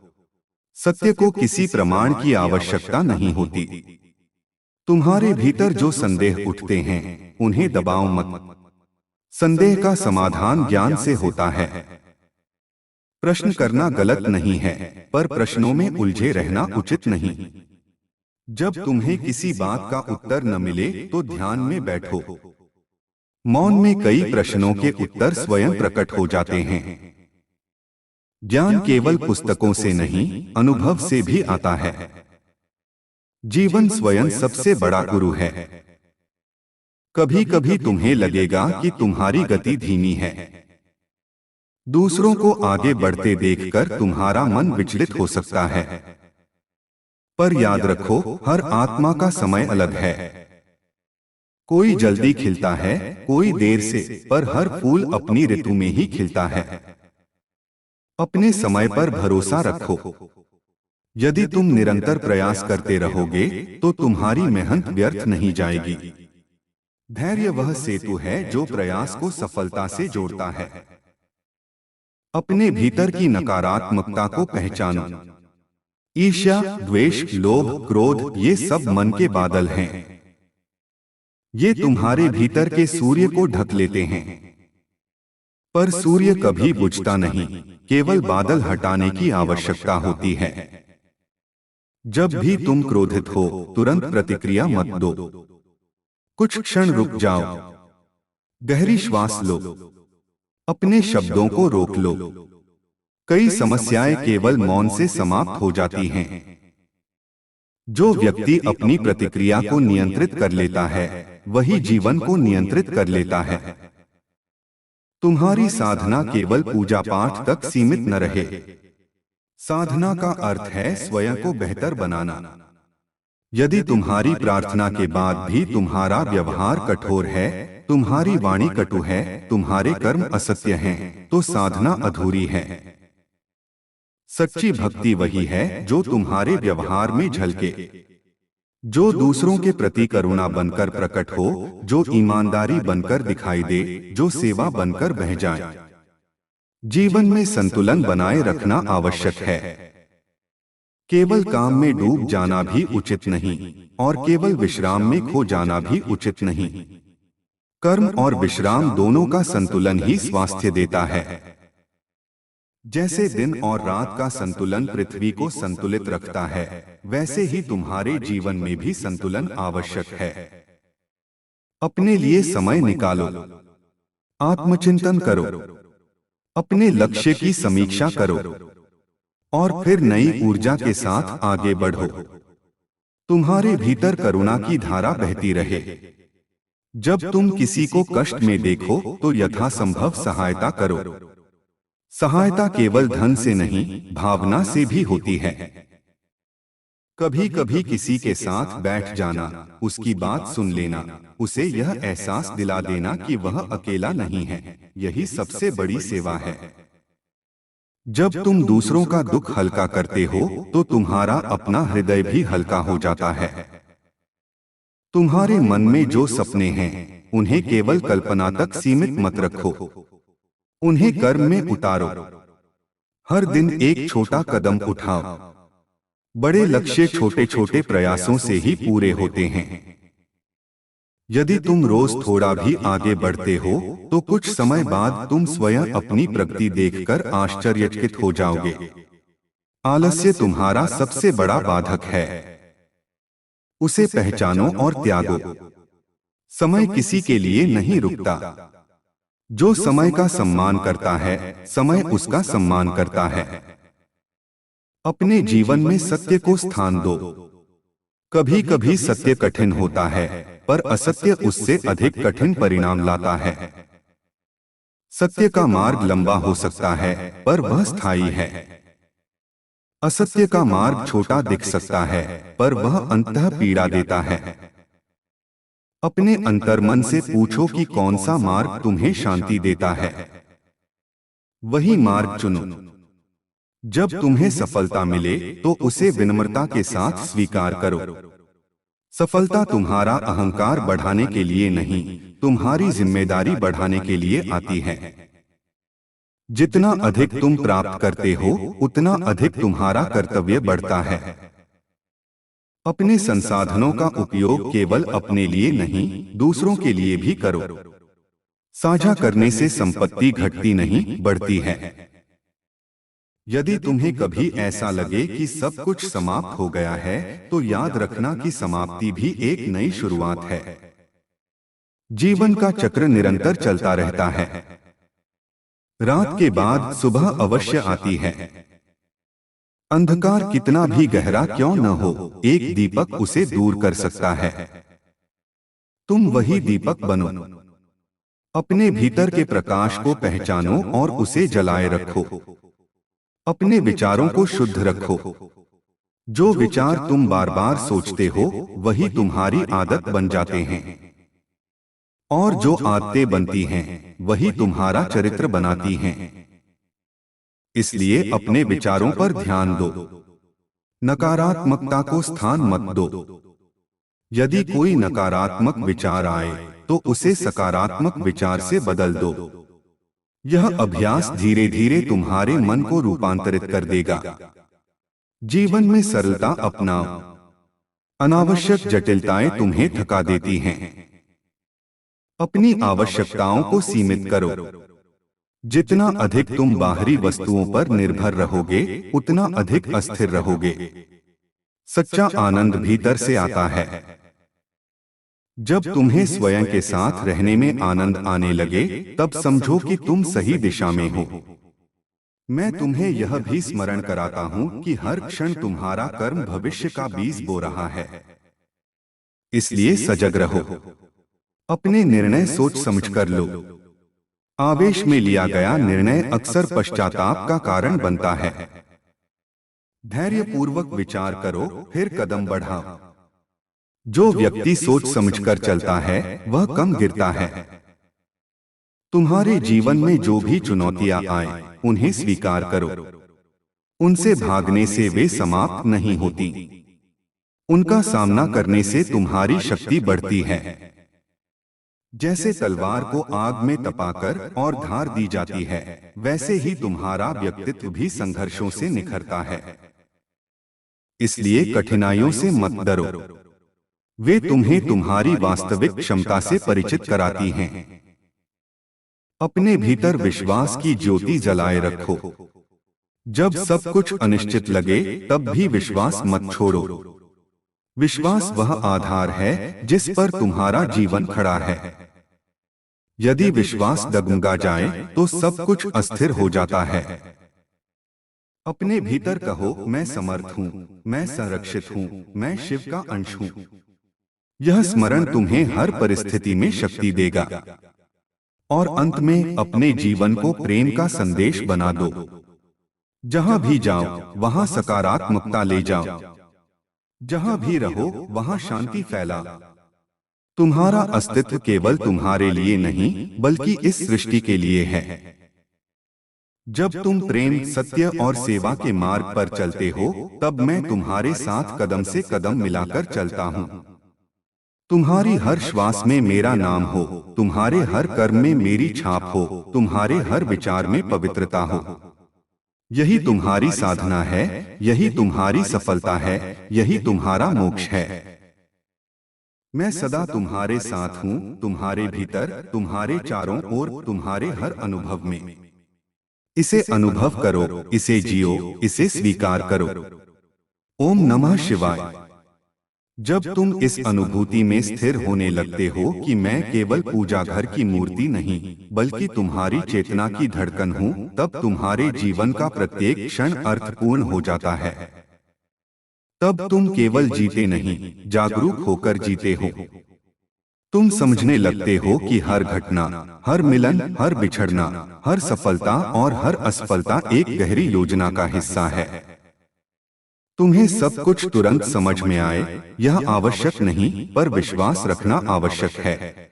सत्य को किसी प्रमाण की आवश्यकता नहीं होती। तुम्हारे भीतर जो संदेह उठते हैं, उन्हें दबाओ मत। संदेह का समाधान ज्ञान से होता है। प्रश्न करना गलत नहीं है, पर प्रश्नों में उलझे रहना उचित नहीं। जब तुम्हें किसी बात का उत्तर न मिले, तो ध्यान में बैठो। मौन में कई प्रश्नों के उत्तर स्वयं प्रकट हो जाते हैं। ज्ञान केवल पुस्तकों से नहीं, अनुभव से भी आता है। जीवन स्वयं सबसे बड़ा गुरु है। कभी कभी तुम्हें लगेगा कि तुम्हारी गति धीमी है। दूसरों को आगे बढ़ते देखकर तुम्हारा मन विचलित हो सकता है। पर याद रखो, हर आत्मा का समय अलग है। कोई जल्दी खिलता है, कोई देर से, पर हर फूल अपनी ऋतु में ही खिलता है। अपने समय पर भरोसा रखो। यदि तुम निरंतर प्रयास करते रहोगे, तो तुम्हारी मेहनत व्यर्थ नहीं जाएगी। धैर्य वह सेतु है जो प्रयास को सफलता से जोड़ता है। अपने भीतर की नकारात्मकता को पहचानो। ईर्ष्या, द्वेष, लोभ, क्रोध, ये सब मन के बादल हैं। ये तुम्हारे भीतर के सूर्य को ढक लेते हैं। पर सूर्य कभी बुझता नहीं, केवल बादल हटाने की आवश्यकता होती है। जब भी तुम क्रोधित हो, तुरंत प्रतिक्रिया मत दो। कुछ क्षण रुक जाओ, गहरी श्वास लो, अपने शब्दों को रोक लो। कई समस्याएं केवल मौन से समाप्त हो जाती हैं। जो व्यक्ति अपनी प्रतिक्रिया को नियंत्रित कर लेता है, वही जीवन को नियंत्रित कर लेता है। तुम्हारी साधना केवल पूजा पाठ तक सीमित न रहे। साधना का अर्थ है स्वयं को बेहतर बनाना। यदि तुम्हारी प्रार्थना के बाद भी तुम्हारा व्यवहार कठोर है, तुम्हारी वाणी कटु है, तुम्हारे कर्म असत्य हैं, तो साधना अधूरी है। सच्ची भक्ति वही है जो तुम्हारे व्यवहार में झलके, जो दूसरों के प्रति करुणा बनकर प्रकट हो, जो ईमानदारी बनकर दिखाई दे, जो सेवा बनकर बह जाए। जीवन में संतुलन बनाए रखना आवश्यक है। केवल काम में डूब जाना भी उचित नहीं, और केवल विश्राम में खो जाना भी उचित नहीं। कर्म और विश्राम दोनों का संतुलन ही स्वास्थ्य देता है। जैसे दिन और रात का संतुलन पृथ्वी को संतुलित रखता है, वैसे ही तुम्हारे जीवन में भी संतुलन आवश्यक है। अपने लिए समय निकालो, आत्मचिंतन करो, अपने लक्ष्य की समीक्षा करो, और फिर नई ऊर्जा के साथ आगे बढ़ो। तुम्हारे भीतर करुणा की धारा बहती रहे। जब तुम किसी को कष्ट में देखो, तो यथासंभव सहायता करो। सहायता केवल धन से नहीं, भावना से भी होती है। कभी कभी किसी के साथ बैठ जाना, उसकी बात सुन लेना, उसे यह एहसास दिला देना कि वह अकेला नहीं है, यही सबसे बड़ी सेवा है। जब तुम दूसरों का दुख हल्का करते हो, तो तुम्हारा अपना हृदय भी हल्का हो जाता है। तुम्हारे मन में जो सपने हैं उन्हें केवल कल्पना तक सीमित मत रखो, उन्हें कर्म में उतारो। हर दिन एक छोटा कदम उठाओ। बड़े लक्ष्य छोटे छोटे प्रयासों से ही पूरे होते हैं। यदि तुम रोज थोड़ा भी आगे बढ़ते हो तो कुछ समय बाद तुम स्वयं अपनी प्रगति देखकर आश्चर्यचकित हो जाओगे। आलस्य तुम्हारा सबसे बड़ा बाधक है, उसे पहचानो और त्यागो। समय किसी के लिए नहीं रुकता। जो समय का सम्मान करता है, समय उसका सम्मान करता है। अपने जीवन में सत्य को स्थान दो। कभी कभी सत्य कठिन होता है, पर असत्य उससे अधिक कठिन परिणाम लाता है। सत्य का मार्ग लंबा हो सकता है, पर वह स्थायी है। असत्य का मार्ग छोटा दिख सकता है, पर वह अंततः पीड़ा देता है। अपने अंतर्मन से पूछो कि कौन सा मार्ग तुम्हें शांति देता है, वही मार्ग चुनो। जब तुम्हें सफलता मिले तो उसे विनम्रता के साथ स्वीकार करो। सफलता तुम्हारा अहंकार बढ़ाने के लिए नहीं, तुम्हारी जिम्मेदारी बढ़ाने के लिए आती है। जितना अधिक तुम प्राप्त करते हो, उतना अधिक तुम्हारा कर्तव्य बढ़ता है। अपने संसाधनों का उपयोग केवल अपने लिए नहीं, दूसरों के लिए भी करो। साझा करने से संपत्ति घटती नहीं, बढ़ती है। यदि तुम्हें कभी ऐसा लगे कि सब कुछ समाप्त हो गया है, तो याद रखना कि समाप्ति भी एक नई शुरुआत है। जीवन का चक्र निरंतर चलता रहता है। रात के बाद सुबह अवश्य आती है। अंधकार कितना भी गहरा क्यों न हो, एक दीपक उसे दूर कर सकता है। तुम वही दीपक बनो। अपने भीतर के प्रकाश को पहचानो और उसे जलाए रखो। अपने विचारों को शुद्ध रखो। जो विचार तुम बार बार सोचते हो, वही तुम्हारी आदत बन जाते हैं। और जो आदतें बनती हैं, वही तुम्हारा चरित्र बनाती हैं। इसलिए अपने विचारों पर ध्यान दो। नकारात्मकता को स्थान मत दो। यदि कोई नकारात्मक विचार आए, तो उसे सकारात्मक विचार से बदल दो। यह अभ्यास धीरे धीरे तुम्हारे मन को रूपांतरित कर देगा। जीवन में सरलता अपनाओ। अनावश्यक जटिलताएं तुम्हें थका देती हैं। अपनी आवश्यकताओं को सीमित करो। जितना अधिक तुम बाहरी वस्तुओं पर निर्भर रहोगे, उतना अधिक अस्थिर रहोगे। सच्चा आनंद भीतर से आता है। जब तुम्हें स्वयं के साथ रहने में आनंद आने लगे, तब समझो कि तुम सही दिशा में हो। मैं तुम्हें यह भी स्मरण कराता हूं कि हर क्षण तुम्हारा कर्म भविष्य का बीज बो रहा है। इसलिए सजग रहो। अपने निर्णय सोच समझकर लो। आवेश में लिया गया निर्णय अक्सर पश्चाताप का कारण बनता है। धैर्यपूर्वक विचार करो, फिर कदम बढ़ाओ। जो व्यक्ति सोच समझकर चलता है, वह कम गिरता है। तुम्हारे जीवन में जो भी चुनौतियां आए, उन्हें स्वीकार करो। उनसे भागने से वे समाप्त नहीं होती। उनका सामना करने से तुम्हारी शक्ति बढ़ती है। जैसे तलवार को आग में तपाकर और धार दी जाती है, वैसे ही तुम्हारा व्यक्तित्व भी संघर्षों से निखरता है। इसलिए कठिनाइयों से मत डरो। वे तुम्हें तुम्हारी वास्तविक क्षमता से परिचित कराती हैं। अपने भीतर विश्वास की ज्योति जलाए रखो। जब सब कुछ अनिश्चित लगे, तब भी विश्वास मत छोड़ो। विश्वास वह आधार है जिस पर तुम्हारा जीवन खड़ा है। यदि विश्वास डगमगा जाए, तो सब कुछ अस्थिर हो जाता है। अपने भीतर कहो, मैं समर्थ हूँ, मैं संरक्षित हूँ, मैं शिव का अंश हूँ। यह स्मरण तुम्हें हर परिस्थिति में शक्ति देगा। और अंत में अपने जीवन को प्रेम का संदेश बना दो। जहां भी जाओ, वहां सकारात्मकता ले जाओ। जहां भी रहो, वहां शांति फैला। तुम्हारा अस्तित्व केवल तुम्हारे लिए नहीं, बल्कि इस सृष्टि के लिए है। जब तुम प्रेम, सत्य और सेवा के मार्ग पर चलते हो, तब मैं तुम्हारे साथ कदम से कदम मिलाकर चलता हूँ। तुम्हारी हर श्वास में मेरा नाम हो, तुम्हारे हर कर्म में मेरी छाप हो, तुम्हारे हर विचार में पवित्रता हो। यही तुम्हारी साधना है, यही तुम्हारी सफलता है, यही तुम्हारा मोक्ष है। मैं सदा तुम्हारे साथ हूँ, तुम्हारे भीतर, तुम्हारे चारों ओर, तुम्हारे हर अनुभव में। इसे अनुभव करो, इसे जियो, इसे स्वीकार करो। ओम नमः शिवाय। जब तुम इस अनुभूति में स्थिर होने लगते हो कि मैं केवल पूजा घर की मूर्ति नहीं, बल्कि तुम्हारी चेतना की धड़कन हूँ, तब तुम्हारे जीवन का प्रत्येक क्षण अर्थपूर्ण हो जाता है। तब तुम केवल जीते नहीं, जागरूक होकर जीते हो। तुम समझने लगते हो कि हर घटना, हर मिलन, हर बिछड़ना, हर सफलता और हर असफलता एक गहरी योजना का हिस्सा है। तुम्हें सब कुछ तुरंत समझ में आए, यह आवश्यक नहीं, पर विश्वास रखना आवश्यक है।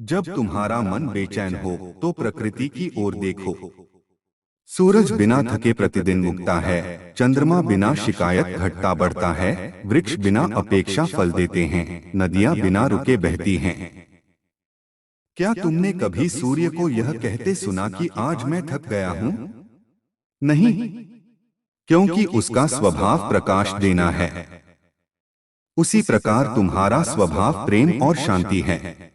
जब तुम्हारा मन बेचैन हो, तो प्रकृति की ओर देखो। सूरज बिना थके प्रतिदिन उगता है, चंद्रमा बिना शिकायत घटता बढ़ता है, वृक्ष बिना अपेक्षा फल देते हैं, नदियां बिना रुके बहती हैं। क्या तुमने कभी सूर्य को यह कहते सुना कि आज मैं थक गया हूं? नहीं, क्योंकि उसका स्वभाव प्रकाश देना है। उसी प्रकार तुम्हारा स्वभाव प्रेम और शांति है।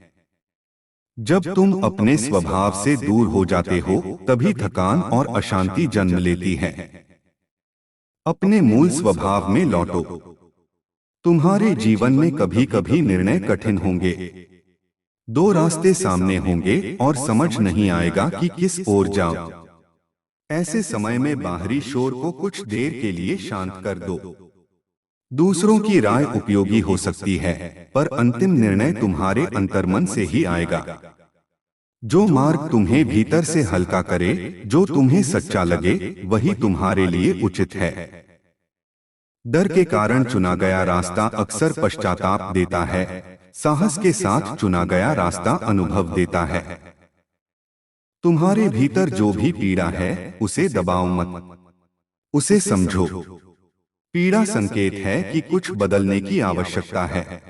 जब तुम अपने स्वभाव से दूर हो जाते हो, तभी थकान और अशांति जन्म लेती है। अपने मूल स्वभाव में लौटो। तुम्हारे जीवन में कभी कभी निर्णय कठिन होंगे, दो रास्ते सामने होंगे और समझ नहीं आएगा कि किस ओर जाओ। ऐसे समय में बाहरी शोर को कुछ देर के लिए शांत कर दो। दूसरों की राय उपयोगी हो सकती है, पर अंतिम निर्णय तुम्हारे अंतर्मन से ही आएगा। जो मार्ग तुम्हें भीतर से हल्का करे, जो तुम्हें सच्चा लगे, वही तुम्हारे लिए उचित है। डर के कारण चुना गया रास्ता अक्सर पश्चाताप देता है, साहस के साथ चुना गया रास्ता अनुभव देता है। तुम्हारे भीतर जो भी पीड़ा है, उसे दबाओ मत, उसे समझो। पीड़ा संकेत है कि कुछ बदलने की आवश्यकता है।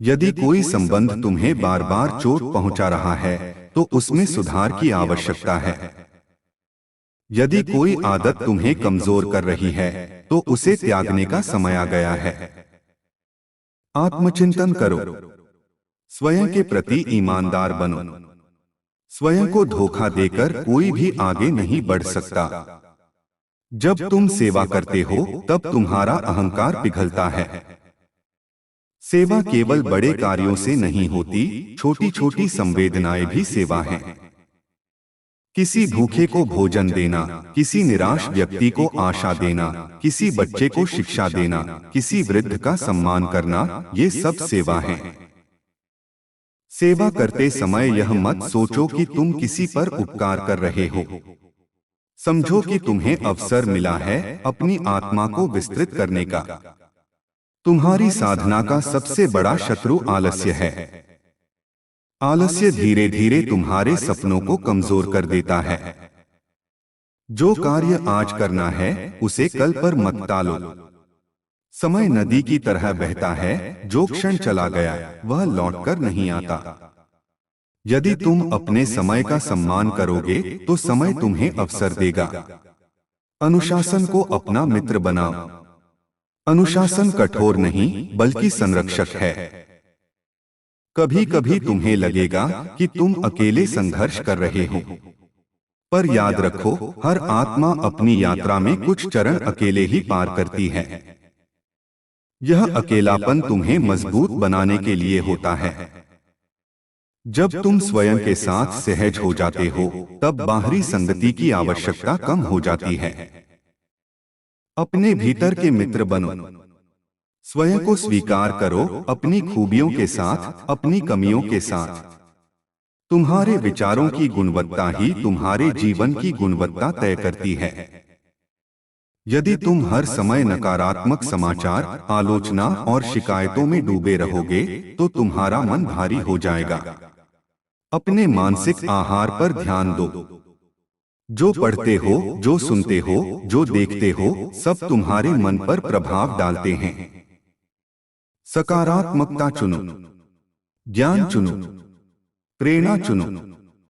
यदि कोई संबंध तुम्हें बार बार चोट पहुंचा रहा है, तो उसमें सुधार की आवश्यकता है। यदि कोई आदत तुम्हें कमजोर कर रही है, तो उसे त्यागने का समय आ गया है। आत्मचिंतन करो, स्वयं के प्रति ईमानदार बनो। स्वयं को धोखा देकर कोई भी आगे नहीं बढ़ सकता। जब तुम सेवा करते हो, तब तुम्हारा अहंकार पिघलता है। सेवा केवल बड़े कार्यों से नहीं होती, छोटी छोटी संवेदनाएं भी सेवा हैं। किसी भूखे को भोजन देना, किसी निराश व्यक्ति को आशा देना, किसी बच्चे को शिक्षा देना, किसी वृद्ध का सम्मान करना, ये सब सेवा है। सेवा करते समय यह मत सोचो कि तुम किसी पर उपकार कर रहे हो। समझो कि तुम्हें अवसर मिला है अपनी आत्मा को विस्तृत करने का। तुम्हारी साधना का सबसे बड़ा शत्रु आलस्य है। आलस्य धीरे धीरे तुम्हारे सपनों को कमजोर कर देता है। जो कार्य आज करना है, उसे कल पर मत टालो। समय नदी की तरह बहता है, जो क्षण चला गया वह लौटकर नहीं आता। यदि तुम अपने समय का सम्मान करोगे, तो समय तुम्हें अवसर देगा। अनुशासन को अपना मित्र बनाओ। अनुशासन कठोर नहीं, बल्कि संरक्षक है। कभी कभी तुम्हें लगेगा कि तुम अकेले संघर्ष कर रहे हो, पर याद रखो, हर आत्मा अपनी यात्रा में कुछ चरण अकेले ही पार करती है। यह अकेलापन तुम्हें मजबूत बनाने के लिए होता है। जब तुम स्वयं के साथ सहज हो जाते हो, तब बाहरी संगति की आवश्यकता कम हो जाती है। अपने भीतर के मित्र बनो। स्वयं को स्वीकार करो, अपनी खूबियों के साथ, अपनी कमियों के साथ। तुम्हारे विचारों की गुणवत्ता ही तुम्हारे जीवन की गुणवत्ता तय करती है। यदि तुम हर समय नकारात्मक समाचार, आलोचना और शिकायतों में डूबे रहोगे, तो तुम्हारा मन भारी हो जाएगा। अपने मानसिक आहार पर ध्यान दो। जो पढ़ते हो, जो सुनते हो, जो देखते हो, सब तुम्हारे मन पर प्रभाव डालते हैं। सकारात्मकता चुनो, ज्ञान चुनो, प्रेरणा चुनो।